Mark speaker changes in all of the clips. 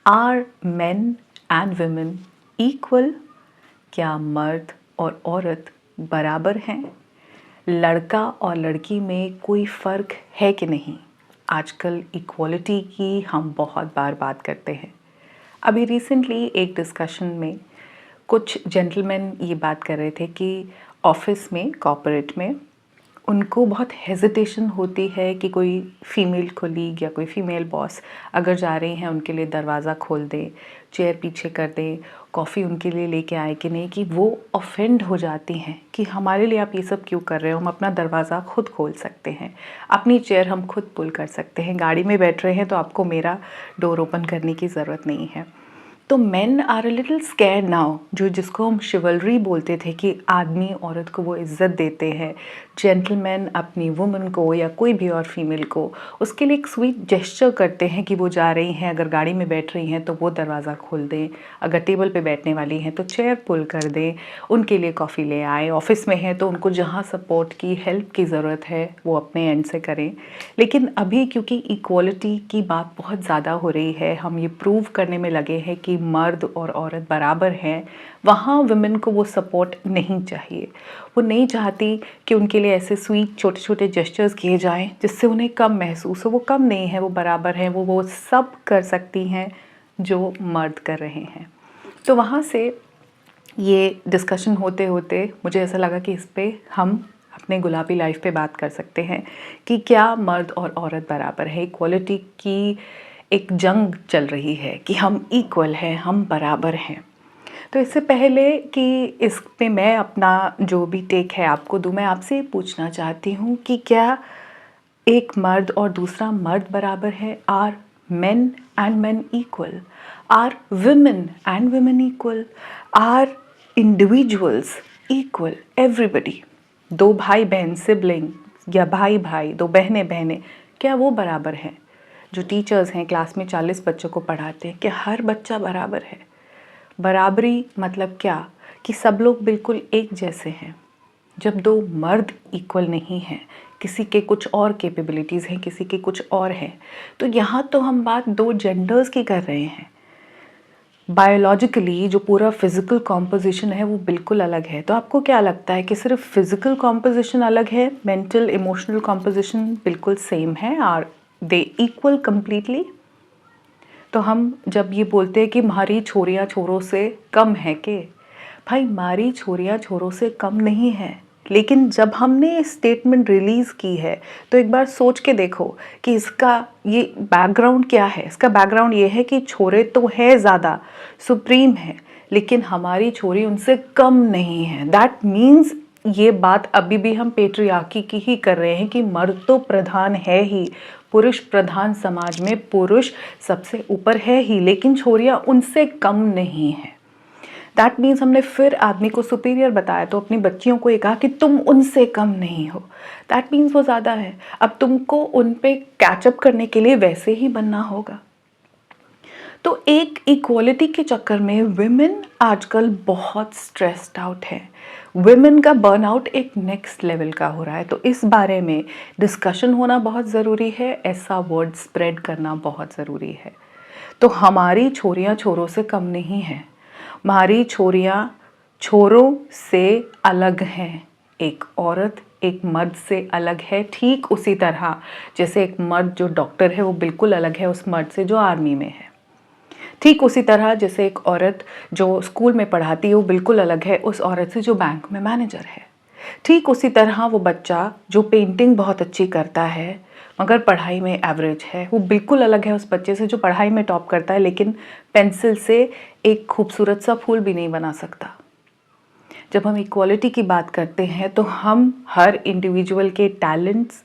Speaker 1: Are men and women equal? क्या मर्द और औरत बराबर हैं? लड़का और लड़की में कोई फ़र्क है कि नहीं? आजकल इक्वालिटी की हम बहुत बार बात करते हैं। अभी रिसेंटली एक डिस्कशन में कुछ जेंटलमैन ये बात कर रहे थे कि ऑफिस में, कॉर्पोरेट में उनको बहुत हेजिटेशन होती है कि कोई फ़ीमेल कोलीग या कोई फ़ीमेल बॉस अगर जा रही हैं उनके लिए दरवाज़ा खोल दें, चेयर पीछे कर दें, कॉफ़ी उनके लिए लेके आए कि नहीं, कि वो ऑफेंड हो जाती हैं कि हमारे लिए आप ये सब क्यों कर रहे हो, हम अपना दरवाज़ा खुद खोल सकते हैं, अपनी चेयर हम खुद पुल कर सकते हैं, गाड़ी में बैठ रहे हैं तो आपको मेरा डोर ओपन करने की ज़रूरत नहीं है। तो men are a little scared now, जिसको हम शिवलरी बोलते थे कि आदमी औरत को वो इज़्ज़त देते हैं, जेंटलमैन अपनी वुमन को या कोई भी और फीमेल को उसके लिए एक स्वीट जेस्चर करते हैं कि वो जा रही हैं, अगर गाड़ी में बैठ रही हैं तो वो दरवाज़ा खोल दें, अगर टेबल पे बैठने वाली हैं तो चेयर पुल कर दें, उनके लिए कॉफ़ी ले आए, ऑफिस में हैं तो उनको जहाँ सपोर्ट की, हेल्प की ज़रूरत है वो अपने एंड से करें। लेकिन अभी क्योंकि इक्वालिटी की बात बहुत ज़्यादा हो रही है, हम ये प्रूव करने में लगे हैं कि मर्द और औरत बराबर हैं, वहाँ वुमेन को वो सपोर्ट नहीं चाहिए। वो नहीं चाहती कि उनके लिए ऐसे स्वीट छोटे छोटे जेस्चर्स किए जाएं जिससे उन्हें कम महसूस हो। वो कम नहीं है, वो बराबर हैं, वो सब कर सकती हैं जो मर्द कर रहे हैं। तो वहाँ से ये डिस्कशन होते होते मुझे ऐसा लगा कि इस पे हम अपने गुलाबी लाइफ पे बात कर सकते हैं कि क्या मर्द और औरत बराबर है। इक्वालिटी की एक जंग चल रही है कि हम इक्वल हैं, हम बराबर हैं। तो इससे पहले कि इस पे मैं अपना जो भी टेक है आपको दूँ, मैं आपसे पूछना चाहती हूँ कि क्या एक मर्द और दूसरा मर्द बराबर है? Are men and men equal? Are women and women equal? Are individuals equal? Everybody, दो भाई बहन सिबलिंग या भाई भाई, दो बहनें बहनें, क्या वो बराबर हैं? जो टीचर्स हैं क्लास में 40 बच्चों को पढ़ाते हैं, क्या हर बच्चा बराबर है? बराबरी मतलब क्या? कि सब लोग बिल्कुल एक जैसे हैं। जब दो मर्द इक्वल नहीं हैं, किसी के कुछ और कैपेबिलिटीज़ हैं, किसी के कुछ और हैं, तो यहाँ तो हम बात दो जेंडर्स की कर रहे हैं। बायोलॉजिकली जो पूरा फिज़िकल कॉम्पोजिशन है वो बिल्कुल अलग है। तो आपको क्या लगता है कि सिर्फ फिज़िकल कॉम्पोजिशन अलग है, मेंटल इमोशनल कॉम्पोजिशन बिल्कुल सेम है? Are they equal completely? तो हम जब ये बोलते हैं कि हमारी छोरियाँ छोरों से कम है, के भाई हमारी छोरियाँ छोरों से कम नहीं है, लेकिन जब हमने स्टेटमेंट रिलीज़ की है तो एक बार सोच के देखो कि इसका ये बैकग्राउंड क्या है। इसका बैकग्राउंड ये है कि छोरे तो है ज़्यादा, सुप्रीम है, लेकिन हमारी छोरी उनसे कम नहीं है। दैट मीन्स ये बात अभी भी हम पेट्रियार्की की ही कर रहे हैं कि मर्द तो प्रधान है ही, पुरुष प्रधान समाज में पुरुष सबसे ऊपर है ही, लेकिन छोरियाँ उनसे कम नहीं है। दैट मीन्स हमने फिर आदमी को सुपीरियर बताया तो अपनी बच्चियों को ये कहा कि तुम उनसे कम नहीं हो। दैट मीन्स वो ज़्यादा है, अब तुमको उन पे कैचअप करने के लिए वैसे ही बनना होगा। तो एक इक्वालिटी के चक्कर में विमेन आजकल बहुत स्ट्रेस्ड आउट है। विमेन का बर्नआउट एक नेक्स्ट लेवल का हो रहा है। तो इस बारे में डिस्कशन होना बहुत ज़रूरी है, ऐसा वर्ड स्प्रेड करना बहुत ज़रूरी है। तो हमारी छोरियाँ छोरों से कम नहीं हैं, हमारी छोरियाँ छोरों से अलग हैं। एक औरत एक मर्द से अलग है, ठीक उसी तरह जैसे एक मर्द जो डॉक्टर है वो बिल्कुल अलग है उस मर्द से जो आर्मी में है। ठीक उसी तरह जैसे एक औरत जो स्कूल में पढ़ाती है वो बिल्कुल अलग है उस औरत से जो बैंक में मैनेजर है। ठीक उसी तरह वो बच्चा जो पेंटिंग बहुत अच्छी करता है मगर पढ़ाई में एवरेज है, वो बिल्कुल अलग है उस बच्चे से जो पढ़ाई में टॉप करता है लेकिन पेंसिल से एक खूबसूरत सा फूल भी नहीं बना सकता। जब हम इक्वालिटी की बात करते हैं तो हम हर इंडिविजुअल के टैलेंट्स,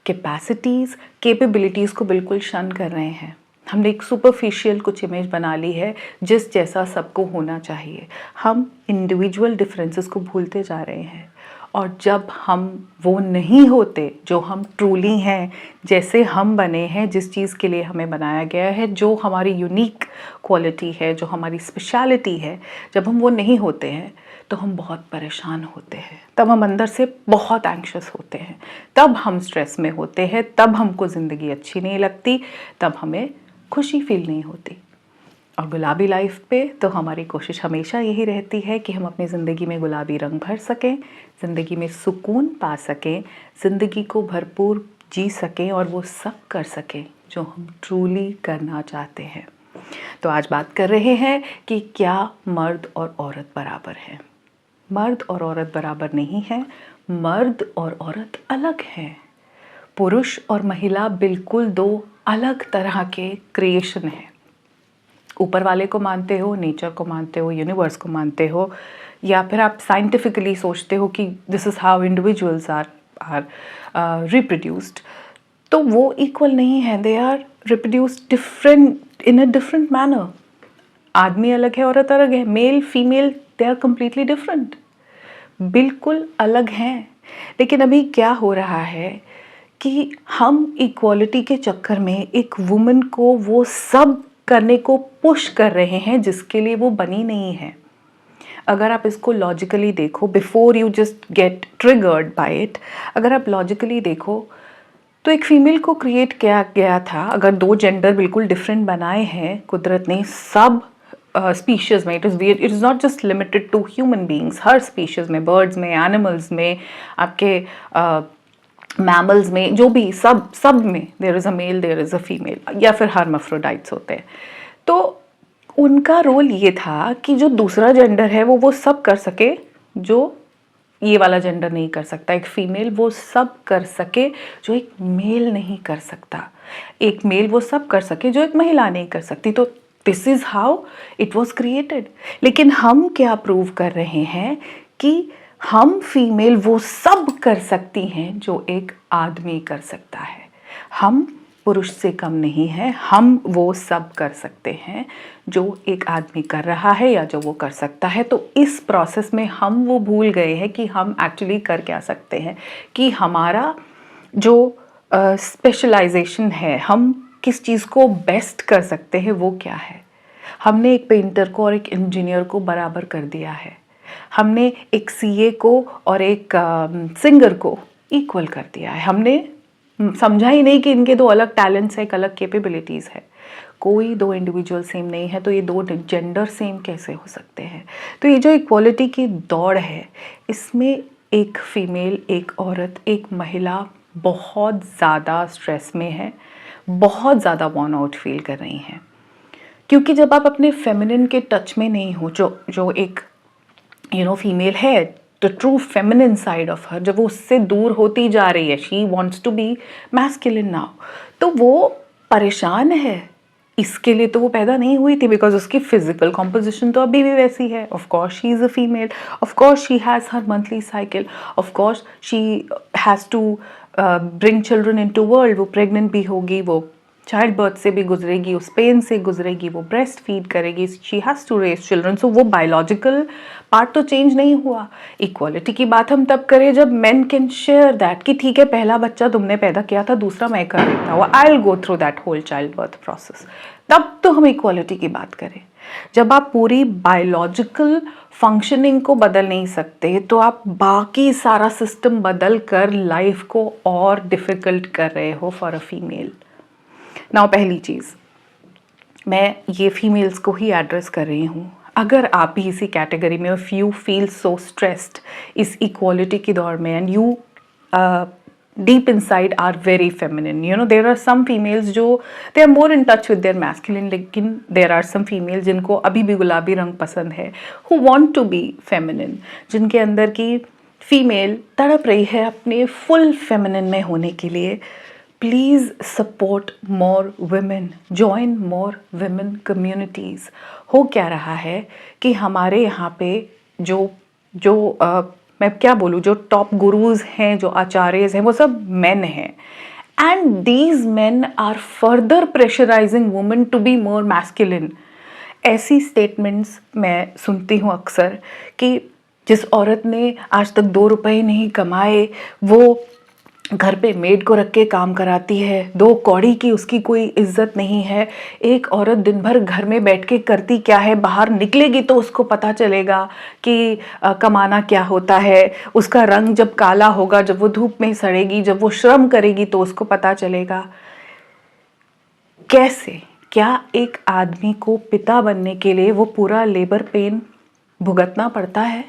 Speaker 1: कैपेसिटीज़, कैपेबिलिटीज़ को बिल्कुल शन कर रहे हैं। हमने एक सुपरफिशियल कुछ इमेज बना ली है जिस जैसा सबको होना चाहिए। हम इंडिविजुअल डिफरेंसेस को भूलते जा रहे हैं, और जब हम वो नहीं होते जो हम ट्रूली हैं, जैसे हम बने हैं, जिस चीज़ के लिए हमें बनाया गया है, जो हमारी यूनिक क्वालिटी है, जो हमारी स्पेशलिटी है, जब हम वो नहीं होते हैं तो हम बहुत परेशान होते हैं। तब हम अंदर से बहुत एंग्शियस होते हैं, तब हम स्ट्रेस में होते हैं, तब हमको ज़िंदगी अच्छी नहीं लगती, तब हमें खुशी फील नहीं होती। और गुलाबी लाइफ पे तो हमारी कोशिश हमेशा यही रहती है कि हम अपनी ज़िंदगी में गुलाबी रंग भर सकें, ज़िंदगी में सुकून पा सकें, ज़िंदगी को भरपूर जी सकें और वो सब कर सकें जो हम ट्रूली करना चाहते हैं। तो आज बात कर रहे हैं कि क्या मर्द और औरत बराबर हैं। मर्द और औरत बराबर नहीं है, मर्द और औरत अलग हैं। पुरुष और महिला बिल्कुल दो अलग तरह के क्रिएशन हैं। ऊपर वाले को मानते हो, नेचर को मानते हो, यूनिवर्स को मानते हो, या फिर आप साइंटिफिकली सोचते हो कि this is how individuals are reproduced, तो वो इक्वल नहीं है। They are reproduced different in a different manner. आदमी अलग है, औरत अलग है, male female they are completely different, बिल्कुल अलग हैं। लेकिन अभी क्या हो रहा है कि हम इक्वालिटी के चक्कर में एक वुमन को वो सब करने को पुश कर रहे हैं जिसके लिए वो बनी नहीं है। अगर आप इसको लॉजिकली देखो, before you just get triggered by it, अगर आप लॉजिकली देखो तो एक फीमेल को क्रिएट किया गया था। अगर दो जेंडर बिल्कुल डिफरेंट बनाए हैं कुदरत ने सब स्पीशीज़ में, it is not just limited to human beings, हर स्पीशीज़ में, बर्ड्स में, एनिमल्स में, आपके मैमल्स में, जो भी सब में there is a male, there is a female, या फिर हर्माफ्रोडाइट्स होते हैं। तो उनका रोल ये था कि जो दूसरा जेंडर है वो सब कर सके जो ये वाला जेंडर नहीं कर सकता। एक फीमेल वो सब कर सके जो एक मेल नहीं कर सकता। एक मेल वो सब कर सके जो एक महिला नहीं कर सकती। तो this is how it was created. लेकिन हम क्या प्रूव कर रहे हैं कि हम फीमेल वो सब कर सकती हैं जो एक आदमी कर सकता है। हम पुरुष से कम नहीं है, हम वो सब कर सकते हैं जो एक आदमी कर रहा है या जो वो कर सकता है। तो इस प्रोसेस में हम वो भूल गए हैं कि हम एक्चुअली कर क्या सकते हैं, कि हमारा जो स्पेशलाइजेशन है, हम किस चीज़ को बेस्ट कर सकते हैं, वो क्या है। हमने एक पेंटर को और एक इंजीनियर को बराबर कर दिया है। हमने एक सीए को और एक सिंगर को इक्वल कर दिया है। हमने समझा ही नहीं कि इनके दो अलग टैलेंट्स हैं, एक अलग कैपेबिलिटीज़ है। कोई दो इंडिविजुअल सेम नहीं है, तो ये दो जेंडर सेम कैसे हो सकते हैं। तो ये जो इक्वालिटी की दौड़ है, इसमें एक फीमेल, एक औरत, एक महिला बहुत ज़्यादा स्ट्रेस में है, बहुत ज़्यादा वॉर्न आउट फील कर रही हैं। क्योंकि जब आप अपने फेमिनिन के टच में नहीं हो, जो एक फीमेल है, the true feminine side of her, जब वो उससे दूर होती जा रही है, she wants to be masculine now, तो वो परेशान है। इसके लिए तो वो पैदा नहीं हुई थी, बिकॉज उसकी फिजिकल कॉम्पोजिशन तो अभी भी वैसी है। Of course she is a female, of course she has her monthly cycle, of course she has to bring children in to world. वो प्रेग्नेंट भी होगी, वो चाइल्ड बर्थ से भी गुजरेगी, उस पेन से गुजरेगी, वो ब्रेस्ट फीड करेगी, she has to raise children. So वो बायोलॉजिकल पार्ट तो चेंज नहीं हुआ। इक्वालिटी की बात हम तब करें जब मेन कैन शेयर दैट, कि ठीक है पहला बच्चा तुमने पैदा किया था, दूसरा मैं कर देता हूँ, I will go through that whole child birth process, तब तो हम इक्वालिटी की बात करें। जब आप पूरी बायोलॉजिकल फंक्शनिंग को बदल नहीं सकते, तो आप बाकी सारा सिस्टम बदल कर लाइफ को और डिफ़िकल्ट कर रहे हो फॉर अ फीमेल। नाउ पहली चीज़, मैं ये फीमेल्स को ही एड्रेस कर रही हूँ। अगर आप भी इसी कैटेगरी में, if you feel so stressed इस इक्वालिटी की दौर में, and you deep inside are very feminine, there are some females जो they are more in touch with their masculine, लेकिन there are some females जिनको अभी भी गुलाबी रंग पसंद है, who want to be feminine, जिनके अंदर की फीमेल तड़प रही है अपने फुल फेमिनिन में होने के लिए। Please support more women, join more women communities. हो क्या रहा है कि हमारे यहाँ पे जो मैं क्या बोलूँ, जो टॉप गुरुज हैं, जो आचार्यज हैं, वो सब मेन हैं, and these men are further pressurising women to be more masculine. ऐसी स्टेटमेंट्स मैं सुनती हूँ अक्सर कि जिस औरत ने आज तक 2 रुपए नहीं कमाए, वो घर पे मेड को रख के काम कराती है, 2 कौड़ी की उसकी कोई इज्जत नहीं है। एक औरत दिन भर घर में बैठ के करती क्या है, बाहर निकलेगी तो उसको पता चलेगा कि कमाना क्या होता है। उसका रंग जब काला होगा, जब वो धूप में सड़ेगी, जब वो श्रम करेगी तो उसको पता चलेगा। कैसे क्या एक आदमी को पिता बनने के लिए वो पूरा लेबर पेन भुगतना पड़ता है?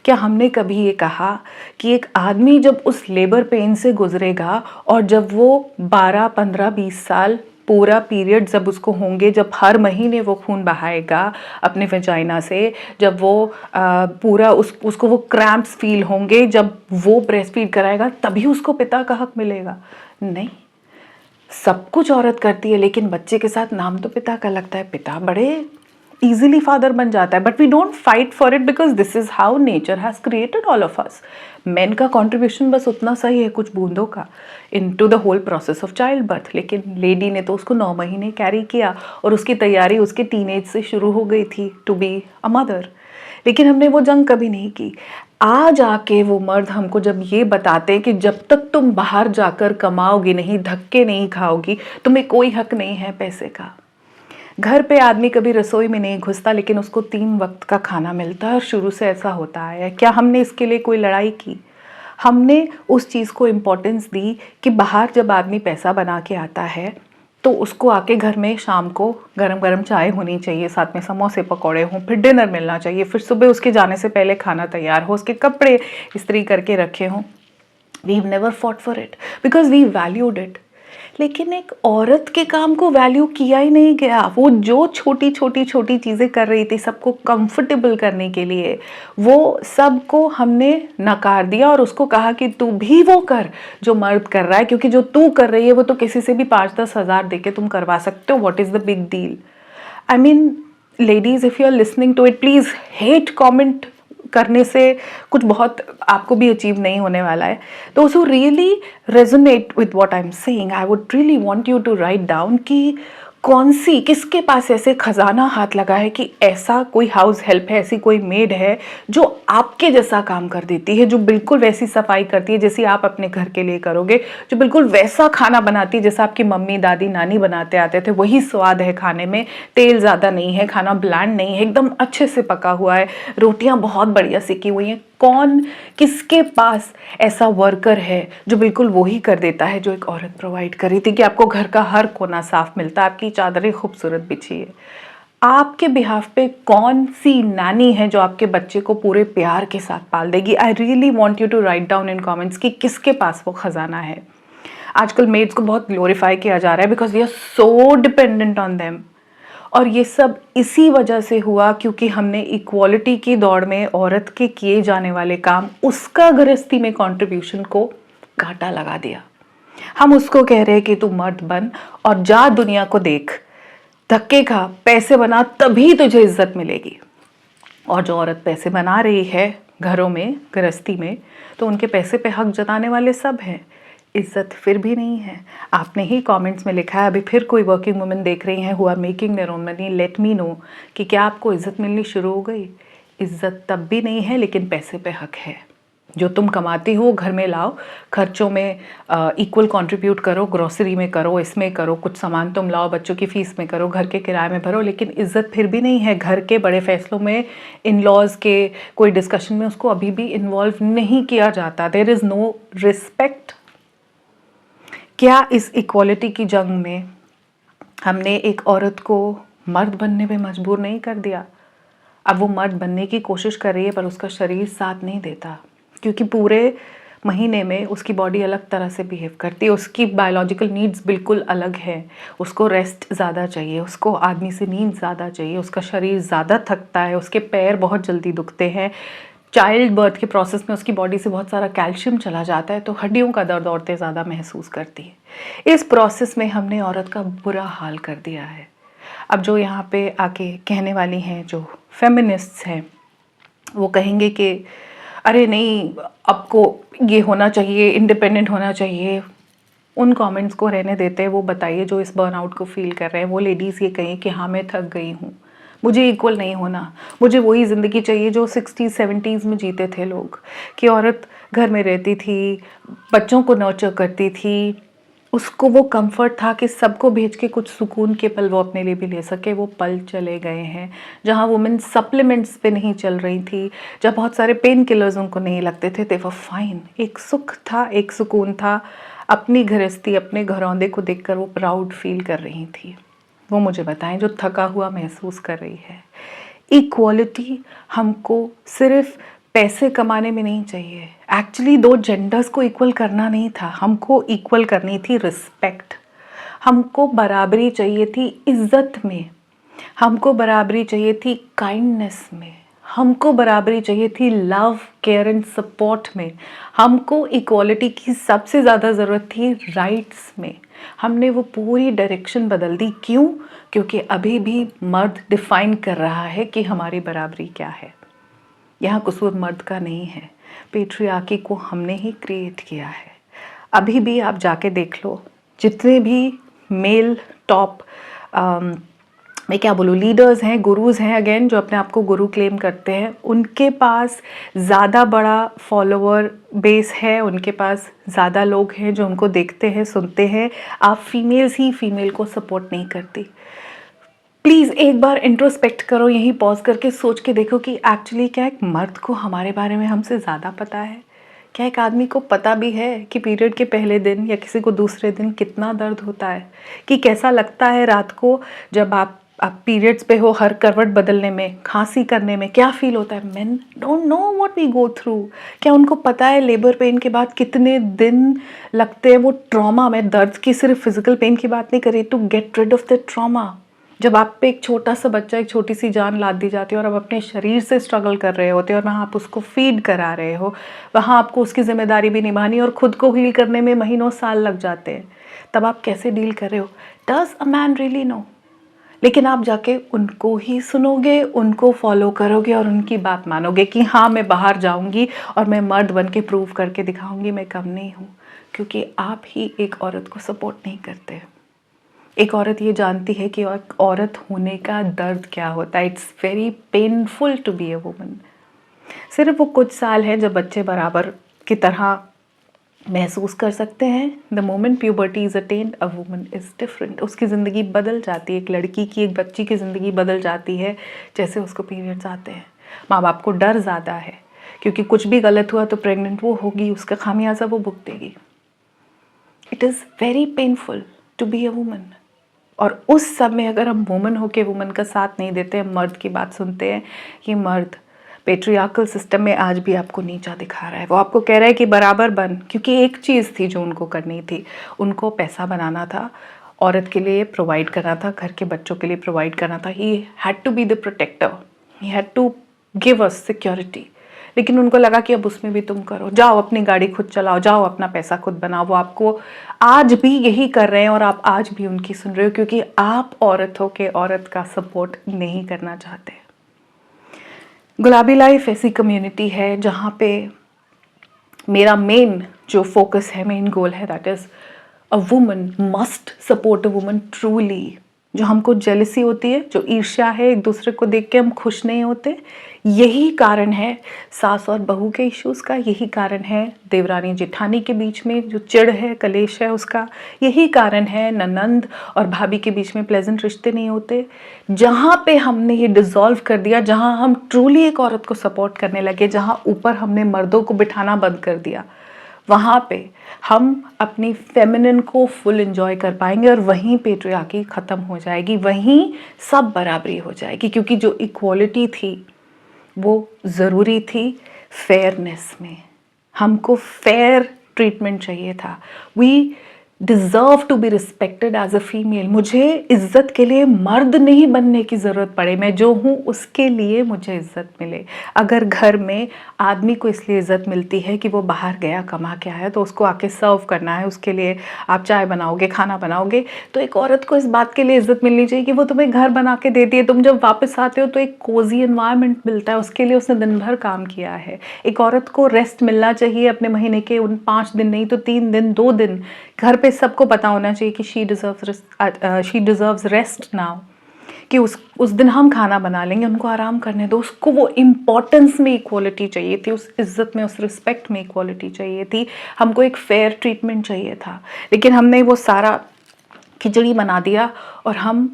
Speaker 1: क्या हमने कभी ये कहा कि एक आदमी जब उस लेबर पेन से गुजरेगा और जब वो 12, 15, 20 साल पूरा पीरियड जब उसको होंगे, जब हर महीने वो खून बहाएगा अपने वेजाइना से, जब वो पूरा उसको वो क्रैम्प्स फील होंगे, जब वो ब्रेस्ट फीड कराएगा, तभी उसको पिता का हक मिलेगा? नहीं, सब कुछ औरत करती है, लेकिन बच्चे के साथ नाम तो पिता का लगता है। पिता बड़े इजीली फादर बन जाता है, but we don't fight for it because this is how nature has created all of us. Men का कॉन्ट्रीब्यूशन बस उतना सही है, कुछ बूंदों का, into the whole process of child birth, लेकिन लेडी ने तो उसको 9 महीने कैरी किया और उसकी तैयारी उसके टीनेज से शुरू हो गई थी टू बी अ मदर। लेकिन हमने वो जंग कभी नहीं की। आज आके वो मर्द हमको जब ये बताते हैं कि जब तक तुम बाहर जाकर कमाओगी नहीं, धक्के नहीं खाओगी, तुम्हें कोई हक नहीं है पैसे का। घर पे आदमी कभी रसोई में नहीं घुसता, लेकिन उसको 3 वक्त का खाना मिलता है और शुरू से ऐसा होता आया है। क्या हमने इसके लिए कोई लड़ाई की? हमने उस चीज़ को इम्पोर्टेंस दी कि बाहर जब आदमी पैसा बना के आता है तो उसको आके घर में शाम को गरम गरम चाय होनी चाहिए, साथ में समोसे पकौड़े हों, फिर डिनर मिलना चाहिए, फिर सुबह उसके जाने से पहले खाना तैयार हो, उसके कपड़े इस्त्री करके रखे हों। We never fought for it because we valued it. लेकिन एक औरत के काम को वैल्यू किया ही नहीं गया। वो जो छोटी छोटी छोटी चीज़ें कर रही थी सबको कंफर्टेबल करने के लिए, वो सबको हमने नकार दिया और उसको कहा कि तू भी वो कर जो मर्द कर रहा है, क्योंकि जो तू कर रही है वो तो किसी से भी 5-10 हज़ार दे के तुम करवा सकते हो। What is the big deal? I mean ladies, if you are listening to it, please hate comment करने से कुछ बहुत आपको भी अचीव नहीं होने वाला है। तो so really resonate with what I am saying, I would really want you to write down कि कौन सी, किसके पास ऐसे खजाना हाथ लगा है कि ऐसा कोई हाउस हेल्प है, ऐसी कोई मेड है जो आपके जैसा काम कर देती है, जो बिल्कुल वैसी सफाई करती है जैसी आप अपने घर के लिए करोगे, जो बिल्कुल वैसा खाना बनाती है जैसा आपकी मम्मी, दादी, नानी बनाते आते थे। वही स्वाद है खाने में, तेल ज़्यादा नहीं है, खाना ब्लैंड नहीं है, एकदम अच्छे से पका हुआ है, रोटियां बहुत बढ़िया सिकी हुई हैं। कौन, किसके पास ऐसा वर्कर है जो बिल्कुल वही कर देता है जो एक औरत प्रोवाइड कर रही थी कि आपको घर का हर कोना साफ मिलता है, आपकी चादरें खूबसूरत बिछी है। आपके बिहाफ पे कौन सी नानी है जो आपके बच्चे को पूरे प्यार के साथ पाल देगी? I really want you to write down in comments कि किसके पास वो खजाना है। आजकल मेड्स को बहुत ग्लोरीफाई किया जा रहा है because we are so dependent on them, और ये सब इसी वजह से हुआ क्योंकि हमने इक्वालिटी की दौड़ में औरत के किए जाने वाले काम, उसका गृहस्थी में कंट्रीब्यूशन को कांटा लगा दिया। हम उसको कह रहे हैं कि तू मर्द बन और जा दुनिया को देख, धक्के खा, पैसे बना, तभी तुझे इज्जत मिलेगी। और जो औरत पैसे बना रही है घरों में, गृहस्थी में, तो उनके पैसे पे हक जताने वाले सब हैं, इज्जत फिर भी नहीं है। आपने ही कमेंट्स में लिखा है, अभी फिर कोई वर्किंग वुमेन देख रही हैं who are making their own money, let me know कि क्या आपको इज्जत मिलनी शुरू हो गई? इज्जत तब भी नहीं है, लेकिन पैसे पे हक है। जो तुम कमाती हो घर में लाओ, खर्चों में इक्वल कंट्रीब्यूट करो, ग्रोसरी में करो, इसमें करो, कुछ सामान तुम लाओ, बच्चों की फीस में करो, घर के किराए में भरो, लेकिन इज्जत फिर भी नहीं है। घर के बड़े फैसलों में, इन लॉज के कोई डिस्कशन में उसको अभी भी इन्वॉल्व नहीं किया जाता। There is no respect. क्या इस इक्वालिटी की जंग में हमने एक औरत को मर्द बनने पे मजबूर नहीं कर दिया? अब वो मर्द बनने की कोशिश कर रही है पर उसका शरीर साथ नहीं देता, क्योंकि पूरे महीने में उसकी बॉडी अलग तरह से बिहेव करती है, उसकी बायोलॉजिकल नीड्स बिल्कुल अलग है। उसको रेस्ट ज़्यादा चाहिए, उसको आदमी से नींद ज़्यादा चाहिए, उसका शरीर ज़्यादा थकता है, उसके पैर बहुत जल्दी दुखते हैं। चाइल्ड बर्थ के प्रोसेस में उसकी बॉडी से बहुत सारा कैल्शियम चला जाता है, तो हड्डियों का दर्द औरतें ज़्यादा महसूस करती है। इस प्रोसेस में हमने औरत का बुरा हाल कर दिया है। अब जो यहाँ पे आके कहने वाली हैं, जो फेमिनिस्ट्स हैं, वो कहेंगे कि अरे नहीं, आपको ये होना चाहिए, इंडिपेंडेंट होना चाहिए। उन कमेंट्स को रहने देते हैं। वो बताइए जो इस बर्नआउट को फील कर रहे हैं, वो लेडीज़ ये कहें कि हाँ मैं थक गई हूँ, मुझे इक्वल नहीं होना, मुझे वही ज़िंदगी चाहिए जो 60s-70s में जीते थे लोग, कि औरत घर में रहती थी, बच्चों को नर्चर करती थी, उसको वो कंफर्ट था कि सबको भेज के कुछ सुकून के पल वो अपने लिए भी ले सके। वो पल चले गए हैं जहाँ वुमेन सप्लीमेंट्स पे नहीं चल रही थी, जहाँ बहुत सारे पेन किलर्स उनको नहीं लगते थे, दे वर फाइन। एक सुख था, एक सुकून था, अपनी गृहस्थी, अपने घरौंदे को देखकर वो प्राउड फील कर रही थी। वो मुझे बताएं, जो थका हुआ महसूस कर रही है। इक्वालिटी हमको सिर्फ पैसे कमाने में नहीं चाहिए। एक्चुअली दो जेंडर्स को इक्वल करना नहीं था, हमको इक्वल करनी थी रिस्पेक्ट। हमको बराबरी चाहिए थी इज्जत में, हमको बराबरी चाहिए थी काइंडनेस में, हमको बराबरी चाहिए थी लव, केयर एंड सपोर्ट में। हमको इक्वालिटी की सबसे ज़्यादा ज़रूरत थी राइट्स में। हमने वो पूरी डायरेक्शन बदल दी। क्यों? क्योंकि अभी भी मर्द डिफाइन कर रहा है कि हमारी बराबरी क्या है। यहाँ कसूर मर्द का नहीं है, पेट्रियार्की को हमने ही क्रिएट किया है। अभी भी आप जाके देख लो, जितने भी मेल टॉप मैं क्या बोलूँ, लीडर्स हैं, गुरुज हैं, अगेन जो अपने आप को गुरु क्लेम करते हैं, उनके पास ज़्यादा बड़ा फॉलोअर बेस है, उनके पास ज़्यादा लोग हैं जो उनको देखते हैं, सुनते हैं। आप फीमेल्स ही फीमेल को सपोर्ट नहीं करती। प्लीज़ एक बार इंट्रोस्पेक्ट करो, यहीं पॉज करके सोच के देखो कि एक्चुअली क्या एक मर्द को हमारे बारे में हमसे ज़्यादा पता है? क्या एक आदमी को पता भी है कि पीरियड के पहले दिन या किसी को दूसरे दिन कितना दर्द होता है, कि कैसा लगता है रात को जब आप पीरियड्स पे हो, हर करवट बदलने में, खांसी करने में क्या फील होता है? Men don't know what we go through. क्या उनको पता है लेबर पेन के बाद कितने दिन लगते हैं वो ट्रॉमा में? दर्द की सिर्फ फिजिकल पेन की बात नहीं करी, to get rid of the trauma. जब आप पे एक छोटा सा बच्चा, एक छोटी सी जान लाद दी जाती है और आप अपने शरीर से स्ट्रगल कर रहे होते हैं और वहाँ आप उसको फीड करा रहे हो, वहाँ आपको उसकी जिम्मेदारी भी निभानी और खुद को हील करने में महीनों साल लग जाते हैं, तब आप कैसे डील कर रहे हो? Does a man really know? लेकिन आप जाके उनको ही सुनोगे, उनको फॉलो करोगे और उनकी बात मानोगे कि हाँ मैं बाहर जाऊंगी और मैं मर्द बन के प्रूव करके दिखाऊंगी मैं कम नहीं हूँ, क्योंकि आप ही एक औरत को सपोर्ट नहीं करते। एक औरत ये जानती है कि एक औरत होने का दर्द क्या होता है। It's very painful to be a woman. सिर्फ वो कुछ साल हैं जब बच्चे बराबर की तरह महसूस कर सकते हैं। The moment puberty is attend a woman is different. उसकी ज़िंदगी बदल जाती है, एक लड़की की, एक बच्ची की ज़िंदगी बदल जाती है जैसे उसको पीरियड्स आते हैं। माँ बाप को डर ज़्यादा है क्योंकि कुछ भी गलत हुआ तो प्रेग्नेंट वो होगी, उसका खामियाजा वो भुगतेगी। It is very painful to be a woman. और उस सब में अगर हम वुमन होके वुमन का साथ नहीं देते, हम मर्द की बात सुनते हैं कि मर्द पेट्रियार्कल सिस्टम में आज भी आपको नीचा दिखा रहा है, वो आपको कह रहा है कि बराबर बन। क्योंकि एक चीज़ थी जो उनको करनी थी, उनको पैसा बनाना था, औरत के लिए प्रोवाइड करना था, घर के बच्चों के लिए प्रोवाइड करना था। He had to be the protector, he had to give us security. लेकिन उनको लगा कि अब उसमें भी तुम करो, जाओ अपनी गाड़ी खुद चलाओ, जाओ अपना पैसा खुद बनाओ। वो आपको आज भी यही कर रहे हैं और आप आज भी उनकी सुन रहे हो, क्योंकि आप औरत हो के औरत का सपोर्ट नहीं करना चाहते। गुलाबी लाइफ ऐसी कम्युनिटी है जहाँ पे मेरा मेन जो फोकस है, मेन गोल है, that is a woman must support a woman truly. जो हमको जेलसी होती है, जो ईर्ष्या है, एक दूसरे को देख के हम खुश नहीं होते, यही कारण है सास और बहू के इश्यूज़ का, यही कारण है देवरानी जेठानी के बीच में जो चिढ़ है, कलेश है उसका, यही कारण है ननंद और भाभी के बीच में प्लेजेंट रिश्ते नहीं होते। जहाँ पे हमने ये डिसॉल्व कर दिया, जहाँ हम ट्रूली एक औरत को सपोर्ट करने लगे, जहाँ ऊपर हमने मर्दों को बिठाना बंद कर दिया, वहाँ पे हम अपनी फेमिनिन को फुल एंजॉय कर पाएंगे और वहीं पेट्रियार्की ख़त्म हो जाएगी, वहीं सब बराबरी हो जाएगी। क्योंकि जो इक्वालिटी थी वो ज़रूरी थी फेयरनेस में। हमको फेयर ट्रीटमेंट चाहिए था। We deserve to be respected as a female. मुझे इज़्ज़त के लिए मर्द नहीं बनने की ज़रूरत पड़े, मैं जो हूँ उसके लिए मुझे इज़्ज़त मिले। अगर घर में आदमी को इसलिए इज़्ज़त मिलती है कि वो बाहर गया कमा के आया तो उसको आके सर्व करना है, उसके लिए आप चाय बनाओगे, खाना बनाओगे, तो एक औरत को इस बात के लिए इज़्ज़त मिलनी चाहिए कि वो तुम्हें घर बना के देती है। तुम जब वापस आते हो तो एक कोजी एनवायरनमेंट मिलता है, उसके लिए उसने दिन भर काम किया है। एक औरत को रेस्ट मिलना चाहिए अपने महीने के उन 5 दिन, नहीं तो 3 दिन, 2 दिन। घर पे सबको पता होना चाहिए कि शी डिज़र्व्स रेस्ट नाउ, कि उस दिन हम खाना बना लेंगे, उनको आराम करने दो। उसको वो इम्पोर्टेंस में इक्वालिटी चाहिए थी, उस इज़्ज़त में, उस रिस्पेक्ट में इक्वालिटी चाहिए थी। हमको एक फेयर ट्रीटमेंट चाहिए था। लेकिन हमने वो सारा खिचड़ी बना दिया और हम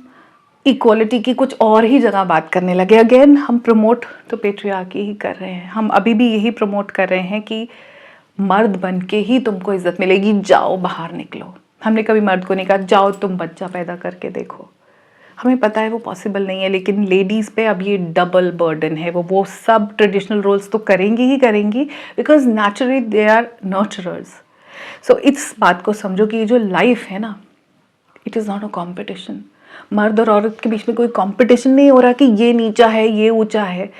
Speaker 1: इक्वालिटी की कुछ और ही जगह बात करने लगे। अगेन हम प्रमोट तो पेट्रियार्की ही कर रहे हैं। हम अभी भी यही प्रमोट कर रहे हैं कि मर्द बन के ही तुमको इज्जत मिलेगी, जाओ बाहर निकलो। हमने कभी मर्द को नहीं कहा जाओ तुम बच्चा पैदा करके देखो। हमें पता है वो पॉसिबल नहीं है, लेकिन लेडीज़ पे अब ये डबल बर्डन है। वो सब ट्रेडिशनल रोल्स तो करेंगी ही करेंगी, बिकॉज नेचुरली दे आर नर्चरर्स। सो इस बात को समझो कि ये जो लाइफ है ना, it is not a competition. मर्द और औरत के बीच में कोई कंपटीशन नहीं हो रहा कि ये नीचा है ये ऊंचा है।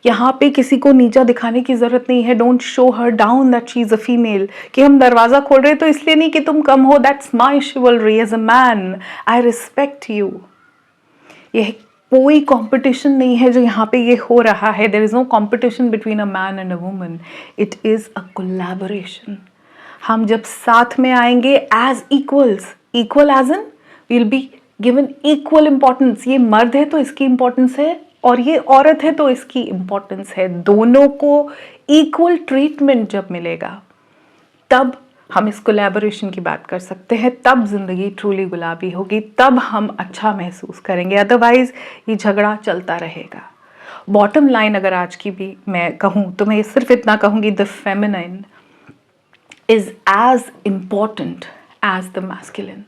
Speaker 1: यहाँ पे किसी को नीचा दिखाने की जरूरत नहीं है। Don't show her down that she is a female, कि हम दरवाजा खोल रहे तो इसलिए नहीं कि तुम कम हो। That's my chivalry as a man, I respect you. ये कोई कंपटीशन नहीं है जो यहाँ पे ये हो रहा है। There is no competition between a man and a woman, it is a collaboration. हम जब साथ में आएंगे as equals, equal as in will be given equal importance. ये मर्द है तो इसकी इंपॉर्टेंस है, और ये औरत है तो इसकी इंपॉर्टेंस है। दोनों को इक्वल ट्रीटमेंट जब मिलेगा, तब हम इस कोलैबोरेशन की बात कर सकते हैं, तब जिंदगी ट्रूली गुलाबी होगी, तब हम अच्छा महसूस करेंगे। अदरवाइज ये झगड़ा चलता रहेगा। बॉटम लाइन अगर आज की भी मैं कहूँ तो मैं सिर्फ इतना कहूँगी, the feminine is as important as the masculine.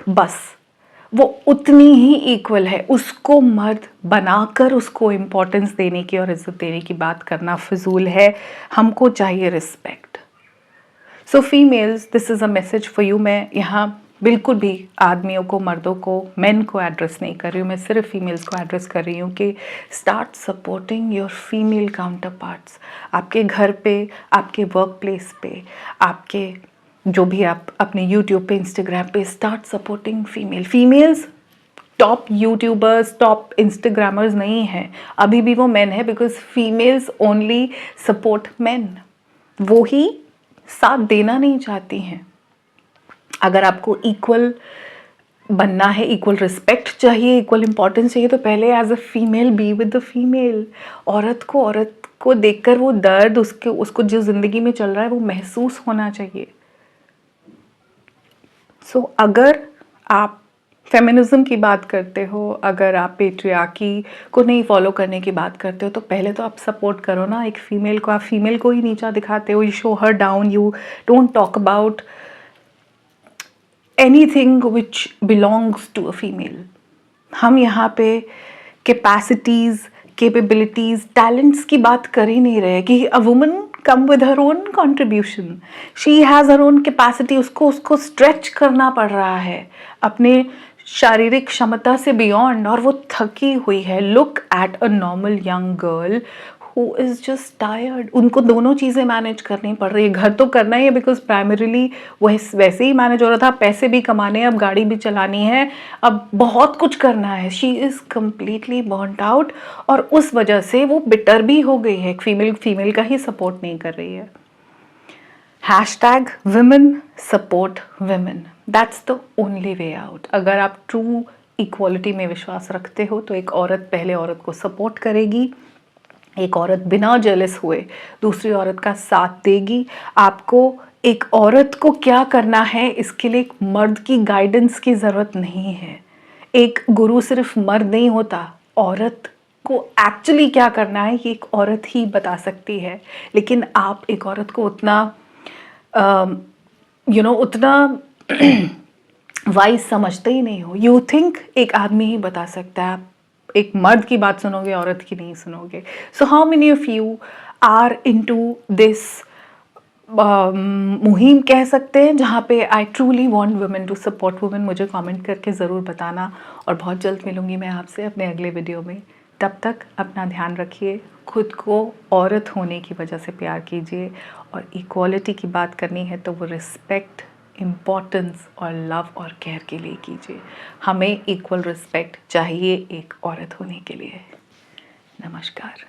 Speaker 1: बस वो उतनी ही इक्वल है। उसको मर्द बनाकर उसको इम्पोर्टेंस देने की और इज्जत देने की बात करना फिजूल है। हमको चाहिए respect. So females, this is a message for you. मैं यहाँ बिल्कुल भी आदमियों को, मर्दों को, मेन को एड्रेस नहीं कर रही हूँ, मैं सिर्फ फीमेल्स को एड्रेस कर रही हूँ कि start supporting your female counter parts. आपके घर पे, आपके वर्क प्लेस पे, आपके जो भी आप अपने यूट्यूब पे, इंस्टाग्राम पे, start supporting females. Top YouTubers, top Instagrammers नहीं हैं, अभी भी वो मेन है, because females only support main. वो ही साथ देना नहीं चाहती हैं। अगर आपको इक्वल बनना है, इक्वल रिस्पेक्ट चाहिए, इक्वल इंपॉर्टेंस चाहिए, तो पहले as a female be with the female. औरत को देखकर वो दर्द, उसको जो जिंदगी में चल रहा है वो महसूस होना चाहिए। सो अगर आप फेमिनिज्म की बात करते हो, अगर आप पेट्रियार्की को नहीं फॉलो करने की बात करते हो, तो पहले तो आप सपोर्ट करो ना एक फीमेल को। आप फीमेल को ही नीचा दिखाते हो, you show her down, you don't talk about anything which belongs to a female. हम यहाँ पे कैपेसिटीज़, कैपेबिलिटीज़, टैलेंट्स की बात कर ही नहीं रहे कि a woman come with her own contribution, she has her own capacity. उसको स्ट्रेच करना पड़ रहा है अपने शारीरिक क्षमता से बियॉन्ड, और वो थकी हुई है। Look at a normal young girl who is just tired. उनको दोनों चीज़ें मैनेज करनी पड़ रही है। घर तो करना ही है, बिकॉज प्राइमरीली वैसे ही मैनेज हो रहा था, पैसे भी कमाने हैं, अब गाड़ी भी चलानी है, अब बहुत कुछ करना है। She is completely burned out, और उस वजह से वो बिटर भी हो गई है। फीमेल का ही सपोर्ट नहीं कर रही है। Hashtag women support women, that's the only way out. अगर आप ट्रू इक्वालिटी में विश्वास रखते हो तो एक औरत पहले औरत को सपोर्ट करेगी, एक औरत बिना जेलस हुए दूसरी औरत का साथ देगी। आपको एक औरत को क्या करना है, इसके लिए एक मर्द की गाइडेंस की ज़रूरत नहीं है। एक गुरु सिर्फ मर्द नहीं होता, औरत को एक्चुअली क्या करना है ये एक औरत ही बता सकती है। लेकिन आप एक औरत को उतना उतना वाइज समझते ही नहीं हो। यू थिंक एक आदमी ही बता सकता है, आप एक मर्द की बात सुनोगे, औरत की नहीं सुनोगे। So how many of you are into this मुहिम कह सकते हैं, जहाँ पे I truly want women to support women. मुझे कमेंट करके ज़रूर बताना, और बहुत जल्द मिलूंगी मैं आपसे अपने अगले वीडियो में। तब तक अपना ध्यान रखिए, खुद को औरत होने की वजह से प्यार कीजिए, और इक्वालिटी की बात करनी है तो वो रिस्पेक्ट, इम्पोर्टेंस और लव और केयर के लिए कीजिए। हमें इक्वल रिस्पेक्ट चाहिए एक औरत होने के लिए। नमस्कार।